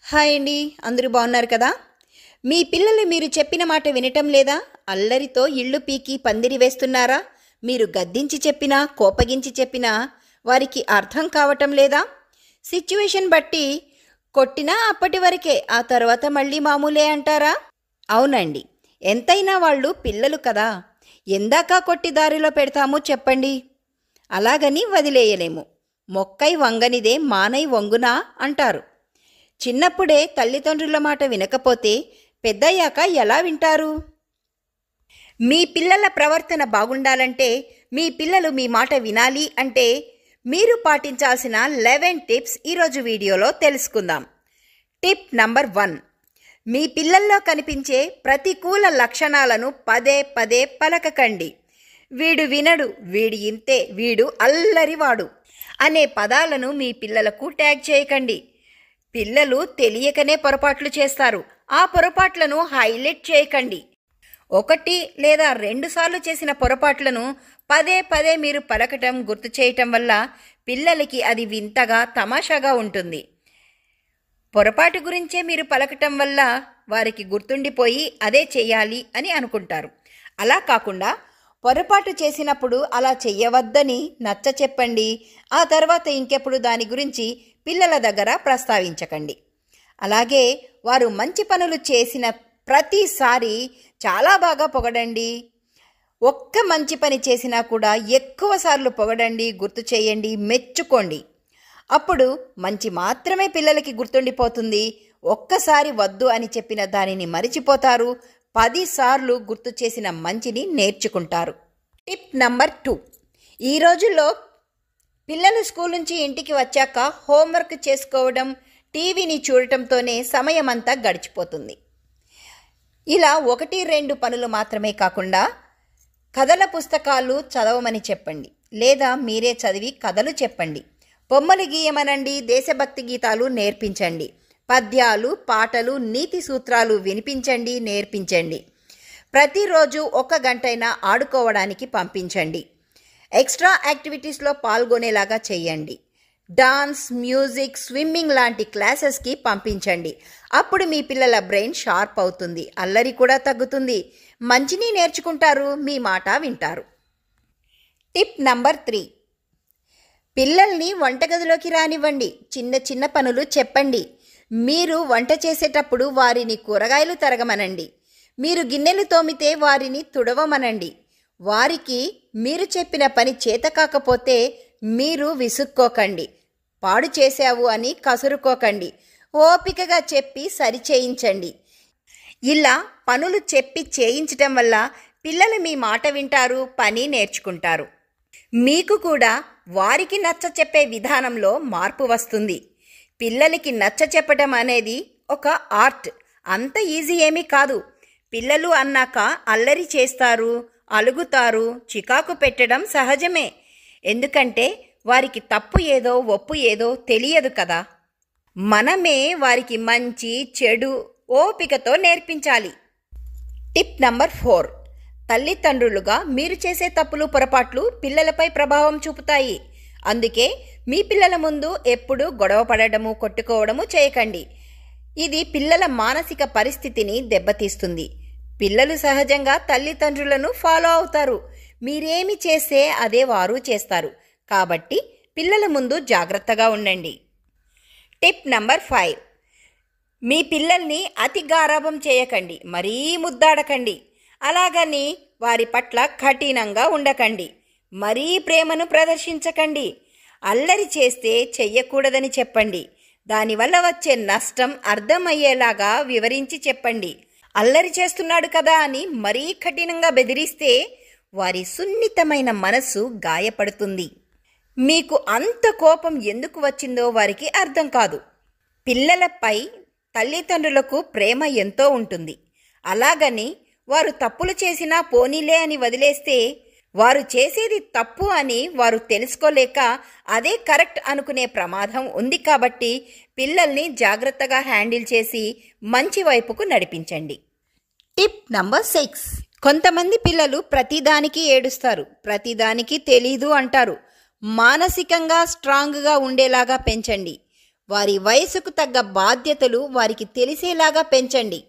Hi అండి, అందరూ బాగున్నారు కదా? మీ పిల్లలు మీరు చెప్పిన మాట వినటం లేదా? అల్లరితో ఇళ్ళు పీకి పందిరి వేస్తున్నారా? మీరు గద్దించి చెప్పినా కోపగించి చెప్పినా వారికి అర్థం కావటం లేదా? సిచ్యువేషన్ బట్టి కొట్టినా అప్పటి వరకే, ఆ తర్వాత మళ్ళీ మామూలే అంటారా? అవునండి, ఎంతైనా వాళ్ళు పిల్లలు కదా. ఎందాక కొట్టి దారిలో పెడతామో చెప్పండి. అలాగని వదిలేయలేము. మొక్కై వంగనిదే మానై వంగునా అంటారు. చిన్నప్పుడే తల్లిదండ్రుల మాట వినకపోతే పెద్దయ్యాక ఎలా వింటారు? మీ పిల్లల ప్రవర్తన బాగుండాలంటే, మీ పిల్లలు మీ మాట వినాలి అంటే మీరు పాటించాల్సిన 11 టిప్స్ ఈరోజు వీడియోలో తెలుసుకుందాం. Tip number 1. మీ పిల్లల్లో కనిపించే ప్రతికూల లక్షణాలను పదే పదే పలకకండి. వీడు వినడు, వీడి ఇంతే, వీడు అల్లరివాడు అనే పదాలను మీ పిల్లలకు ట్యాగ్ చేయకండి. పిల్లలు తెలియకనే పొరపాట్లు చేస్తారు. ఆ పొరపాట్లను హైలైట్ చేయకండి. 1 లేదా 2 సార్లు చేసిన పొరపాట్లను పదే పదే మీరు పలకటం, గుర్తు చేయటం వల్ల పిల్లలకి అది వింతగా, తమాషాగా ఉంటుంది. పొరపాటు గురించే మీరు పలకటం వల్ల వారికి గుర్తుండిపోయి అదే చేయాలి అని అనుకుంటారు. అలా కాకుండా పొరపాటు చేసినప్పుడు అలా చెయ్యవద్దని నచ్చ చెప్పండి. ఆ తర్వాత ఇంకెప్పుడు దాని గురించి పిల్లల దగ్గర ప్రస్తావించకండి. అలాగే వారు మంచి పనులు చేసిన ప్రతిసారి చాలా బాగా పొగడండి. ఒక్క మంచి పని చేసినా కూడా ఎక్కువసార్లు పొగడండి, గుర్తు చేయండి, మెచ్చుకోండి. అప్పుడు మంచి మాత్రమే పిల్లలకి గుర్తుండిపోతుంది. ఒక్కసారి వద్దు అని చెప్పిన దానిని మరిచిపోతారు. 10 సార్లు గుర్తు చేసిన మంచిని నేర్చుకుంటారు. Tip number 2. ఈ రోజుల్లో పిల్లలు స్కూల్ నుంచి ఇంటికి వచ్చాక హోంవర్క్ చేసుకోవడం, టీవీని చూడటంతోనే సమయమంతా గడిచిపోతుంది. ఇలా 1-2 పనులు మాత్రమే కాకుండా కథల పుస్తకాలు చదవమని చెప్పండి, లేదా మీరే చదివి కథలు చెప్పండి. బొమ్మలు గీయమనండి, దేశభక్తి గీతాలు నేర్పించండి. పద్యాలు, పాటలు, నీతి సూత్రాలు వినిపించండి, నేర్పించండి. ప్రతిరోజు 1 గంటైనా ఆడుకోవడానికి పంపించండి. ఎక్స్ట్రా యాక్టివిటీస్లో పాల్గొనేలాగా చేయండి. డాన్స్, మ్యూజిక్, స్విమ్మింగ్ లాంటి క్లాసెస్కి పంపించండి. అప్పుడు మీ పిల్లల బ్రెయిన్ షార్ప్ అవుతుంది, అల్లరి కూడా తగ్గుతుంది, మంచిని నేర్చుకుంటారు, మీ మాట వింటారు. Tip number 3. పిల్లల్ని వంటగదిలోకి రానివ్వండి. చిన్న చిన్న పనులు చెప్పండి. మీరు వంట చేసేటప్పుడు వారిని కూరగాయలు తరగమనండి. మీరు గిన్నెలు తోమితే వారిని తుడవమనండి. వారికి మీరు చెప్పిన పని చేత కాకపోతే మీరు విసుక్కోకండి, పాడు చేశావు అని కసురుకోకండి. ఓపికగా చెప్పి సరిచేయించండి. ఇలా పనులు చెప్పి చేయించటం వల్ల పిల్లలు మీ మాట వింటారు, పని నేర్చుకుంటారు. మీకు కూడా వారికి నచ్చ చెప్పే విధానంలో మార్పు వస్తుంది. పిల్లలకి నచ్చ చెప్పడం అనేది ఒక ఆర్ట్. అంత ఈజీ ఏమీ కాదు. పిల్లలు అన్నాక అల్లరి చేస్తారు, అలుగుతారు, చికాకు పెట్టడం సహజమే. ఎందుకంటే వారికి తప్పు ఏదో ఒప్పు ఏదో తెలియదు కదా. మనమే వారికి మంచి చెడు ఓపికతో నేర్పించాలి. Tip number 4. తల్లిదండ్రులుగా మీరు చేసే తప్పులు, పొరపాట్లు పిల్లలపై ప్రభావం చూపుతాయి. అందుకే మీ పిల్లల ముందు ఎప్పుడూ గొడవ పడడము, కొట్టుకోవడము చేయకండి. ఇది పిల్లల మానసిక పరిస్థితిని దెబ్బతీస్తుంది. పిల్లలు సహజంగా తల్లిదండ్రులను ఫాలో అవుతారు. మీరేమి చేస్తే అదే వారు చేస్తారు. కాబట్టి పిల్లల ముందు జాగ్రత్తగా ఉండండి. Tip number 5. మీ పిల్లల్ని అతి గారాబం చేయకండి, మరీ ముద్దాడకండి. అలాగని వారి పట్ల కఠినంగా ఉండకండి. మరీ ప్రేమను ప్రదర్శించకండి. అల్లరి చేస్తే చెయ్యకూడదని చెప్పండి. దానివల్ల వచ్చే నష్టం అర్థమయ్యేలాగా వివరించి చెప్పండి. అల్లరి చేస్తున్నాడు కదా అని మరీ కఠినంగా బెదిరిస్తే వారి సున్నితమైన మనస్సు గాయపడుతుంది. మీకు అంత కోపం ఎందుకు వచ్చిందో వారికి అర్థం కాదు. పిల్లలపై తల్లిదండ్రులకు ప్రేమ ఎంతో ఉంటుంది. అలాగని వారు తప్పులు చేసినా పోనీలే అని వదిలేస్తే వారు చేసేది తప్పు అని వారు తెలుసుకోలేక అదే కరెక్ట్ అనుకునే ప్రమాదం ఉంది. కాబట్టి పిల్లల్ని జాగ్రత్తగా హ్యాండిల్ చేసి మంచి వైపుకు నడిపించండి. Tip number 6. కొంతమంది పిల్లలు ప్రతిదానికి ఏడుస్తారు, ప్రతిదానికి తెలీదు అంటారు. మానసికంగా స్ట్రాంగ్గా ఉండేలాగా పెంచండి. వారి వయసుకు తగ్గ బాధ్యతలు వారికి తెలిసేలాగా పెంచండి.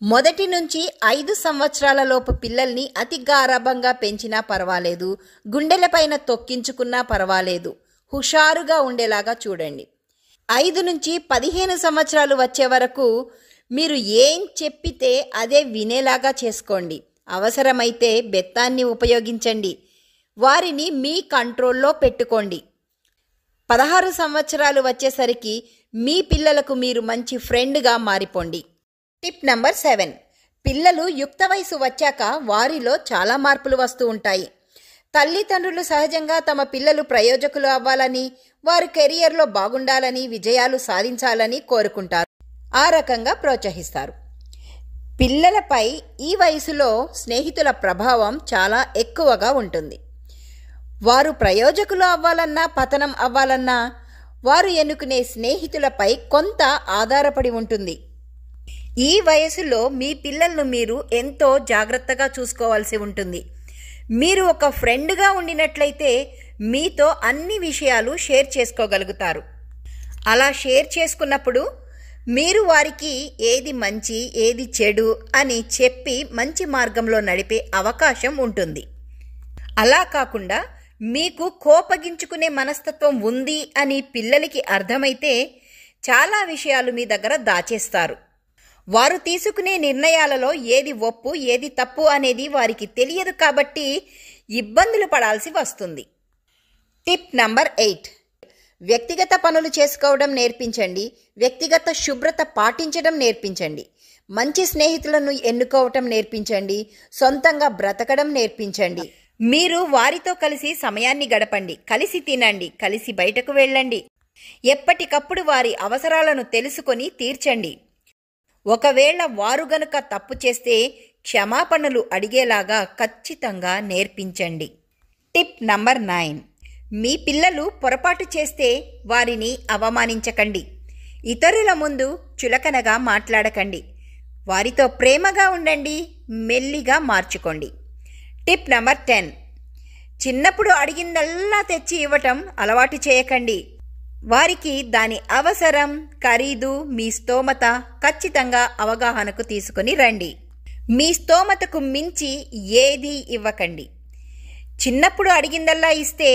మొదటి నుంచి 5 సంవత్సరాల లోపు పిల్లల్ని అతి గారాబంగా పెంచినా పర్వాలేదు, గుండెలపైన తొక్కించుకున్నా పర్వాలేదు, హుషారుగా ఉండేలాగా చూడండి. 5 నుంచి 15 సంవత్సరాలు వచ్చే వరకు మీరు ఏం చెప్పితే అదే వినేలాగా చేసుకోండి. అవసరమైతే బెత్తాన్ని ఉపయోగించండి. వారిని మీ కంట్రోల్లో పెట్టుకోండి. 16 సంవత్సరాలు వచ్చేసరికి మీ పిల్లలకు మీరు మంచి ఫ్రెండ్గా మారిపోండి. Tip number 7. పిల్లలు యుక్త వయసు వచ్చాక వారిలో చాలా మార్పులు వస్తూ ఉంటాయి. తల్లిదండ్రులు సహజంగా తమ పిల్లలు ప్రయోజకులు అవ్వాలని, వారి కెరియర్లో బాగుండాలని, విజయాలు సాధించాలని కోరుకుంటారు. ఆ రకంగా ప్రోత్సహిస్తారు. పిల్లలపై ఈ వయసులో స్నేహితుల ప్రభావం చాలా ఎక్కువగా ఉంటుంది. వారు ప్రయోజకులు అవ్వాలన్నా, పతనం అవ్వాలన్నా వారు ఎన్నుకునే స్నేహితులపై కొంత ఆధారపడి ఉంటుంది. ఈ వయసులో మీ పిల్లలను మీరు ఎంతో జాగ్రత్తగా చూసుకోవాల్సి ఉంటుంది. మీరు ఒక ఫ్రెండ్గా ఉండినట్లయితే మీతో అన్ని విషయాలు షేర్ చేసుకోగలుగుతారు. అలా షేర్ చేసుకున్నప్పుడు మీరు వారికి ఏది మంచి ఏది చెడు అని చెప్పి మంచి మార్గంలో నడిపే అవకాశం ఉంటుంది. అలా కాకుండా మీకు కోపగించుకునే మనస్తత్వం ఉంది అని పిల్లలకి అర్థమైతే చాలా విషయాలు మీ దగ్గర దాచేస్తారు. వారు తీసుకునే నిర్ణయాలలో ఏది ఒప్పు ఏది తప్పు అనేది వారికి తెలియదు కాబట్టి ఇబ్బందులు పడాల్సి వస్తుంది. Tip number 8. వ్యక్తిగత పనులు చేసుకోవడం నేర్పించండి. వ్యక్తిగత శుభ్రత పాటించడం నేర్పించండి. మంచి స్నేహితులను ఎన్నుకోవటం నేర్పించండి. సొంతంగా బ్రతకడం నేర్పించండి. మీరు వారితో కలిసి సమయాన్ని గడపండి. కలిసి తినండి. కలిసి బయటకు వెళ్ళండి. ఎప్పటికప్పుడు వారి అవసరాలను తెలుసుకొని తీర్చండి. ఒకవేళ వారు గనుక తప్పు చేస్తే క్షమాపణలు అడిగేలాగా ఖచ్చితంగా నేర్పించండి. Tip number 9. మీ పిల్లలు పొరపాటు చేస్తే వారిని అవమానించకండి. ఇతరుల ముందు చులకనగా మాట్లాడకండి. వారితో ప్రేమగా ఉండండి. మెల్లిగా మార్చుకోండి. Tip number 10. చిన్నప్పుడు అడిగిందల్లా తెచ్చి ఇవ్వటం అలవాటు చేయకండి. వారికి దాని అవసరం, ఖరీదు, మీ స్తోమత ఖచ్చితంగా అవగాహనకు తీసుకుని రండి. మీ స్తోమతకు మించి ఏదీ ఇవ్వకండి. చిన్నప్పుడు అడిగిందల్లా ఇస్తే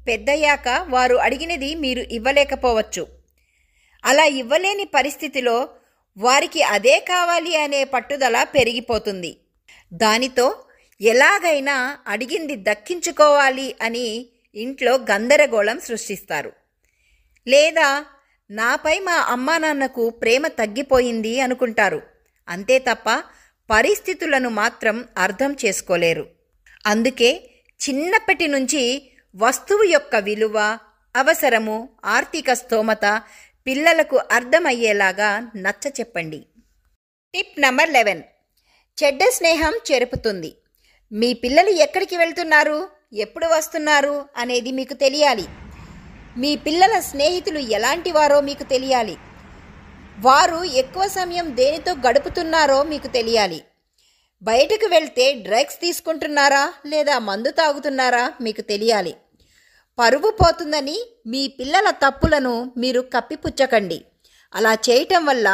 పెద్దయ్యాక వారు అడిగినది మీరు ఇవ్వలేకపోవచ్చు. అలా ఇవ్వలేని పరిస్థితిలో వారికి అదే కావాలి అనే పట్టుదల పెరిగిపోతుంది. దానితో ఎలాగైనా అడిగింది దక్కించుకోవాలి అని ఇంట్లో గందరగోళం సృష్టిస్తారు. లేదా నాపై మా అమ్మా నాన్నకు ప్రేమ తగ్గిపోయింది అనుకుంటారు. అంతే తప్ప పరిస్థితులను మాత్రం అర్థం చేసుకోలేరు. అందుకే చిన్నప్పటి నుంచి వస్తువు యొక్క విలువ, అవసరము, ఆర్థిక స్తోమత పిల్లలకు అర్థమయ్యేలాగా నచ్చచెప్పండి. Tip number 11. చెడ్డ స్నేహం చెరుపుతుంది. మీ పిల్లలు ఎక్కడికి వెళ్తున్నారు, ఎప్పుడు వస్తున్నారు అనేది మీకు తెలియాలి. మీ పిల్లల స్నేహితులు ఎలాంటి వారో మీకు తెలియాలి. వారు ఎక్కువ సమయం దేనితో గడుపుతున్నారో మీకు తెలియాలి. బయటకు వెళ్తే డ్రగ్స్ తీసుకుంటున్నారా లేదా మందు తాగుతున్నారా మీకు తెలియాలి. పరువు పోతుందని మీ పిల్లల తప్పులను మీరు కప్పిపుచ్చకండి. అలా చేయటం వల్ల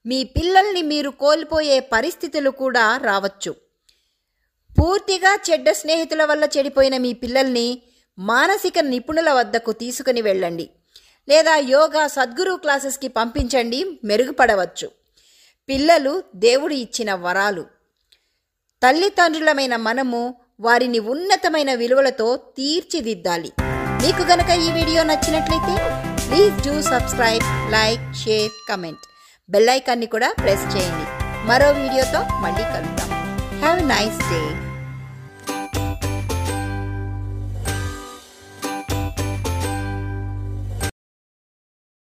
మీ పిల్లల్ని మీరు కోల్పోయే పరిస్థితులు కూడా రావచ్చు. పూర్తిగా చెడ్డ స్నేహితుల వల్ల చెడిపోయిన మీ పిల్లల్ని మానసిక నిపుణుల వద్దకు తీసుకుని వెళ్ళండి. లేదా యోగా, సద్గురు క్లాసెస్కి పంపించండి. మెరుగుపడవచ్చు. పిల్లలు దేవుడు ఇచ్చిన వరాలు. తల్లిదండ్రులమైన మనము వారిని ఉన్నతమైన విలువలతో తీర్చిదిద్దాలి. మీకు గనక ఈ వీడియో నచ్చినట్లయితే please do subscribe, like, share, comment. Bell ఐకాన్ని కూడా ప్రెస్ చేయండి. మరో వీడియోతో మళ్ళీ కలుద్దాం. Have a nice day.